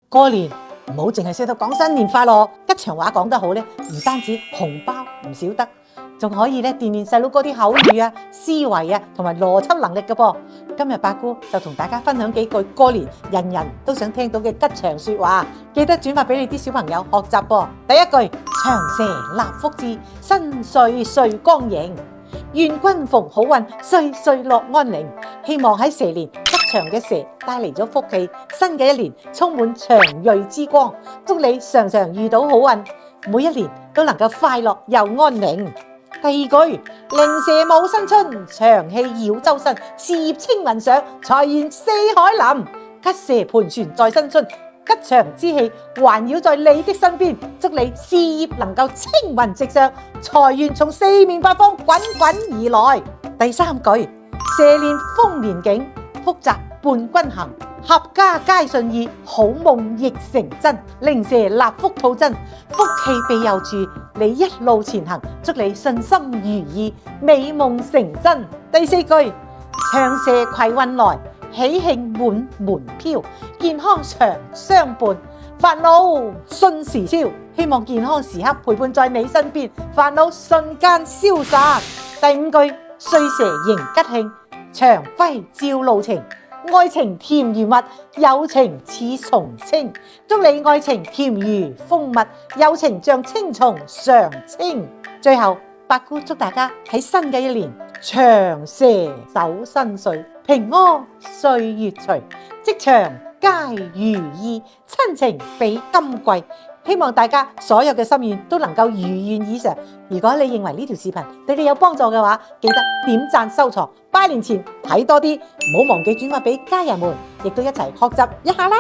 過年唔好淨係識得講新年快樂，吉祥話講得好咧，唔單止紅包唔少得，仲可以咧鍛煉細佬哥啲口語啊、思維啊同埋邏輯能力嘅噃。今日八姑就同大家分享幾句過年人人都想聽到嘅吉祥說話，記得轉發俾你啲小朋友學習噃。第一句：長蛇立福字，新歲歲光迎，願君逢好運，歲歲樂安寧。希望喺蛇年吉祥嘅蛇帶嚟咗福氣，新嘅一年充滿祥瑞之光，祝你常常遇到好運，每一年都能夠快樂又安寧。第二句：靈蛇舞新春，長氣繞周身，事業青雲上，財源四海臨。吉蛇盤旋在新春，吉祥之氣環繞在你的身邊，祝你事業能夠青雲直上，財源從四面八方滾滾而來。第三句：蛇年豐年景，福澤伴君行，合家皆順意，好夢亦成真。靈蛇立福兔真，福氣庇佑住你一路前行，祝你順心如意，美夢成真。第四句：長蛇攜運來，喜慶滿門飄，健康長相伴，煩惱瞬時消。希望健康時刻陪伴在你身邊，煩惱瞬間消散。第五句：歲蛇迎吉慶，長輝照路程，愛情甜如蜜，友情似松青。祝你愛情甜如蜂蜜，友情像青松常青。最後，八姑祝大家喺新嘅一年長蛇走新歲，平安歲月隨，職場皆如意，親情比金貴。希望大家所有嘅心願都能夠如願以償。如果你認為呢條視頻對你有幫助嘅話，記得點讚收藏。拜年前睇多啲，唔好忘記轉發俾家人們，亦都一齊學習一下啦。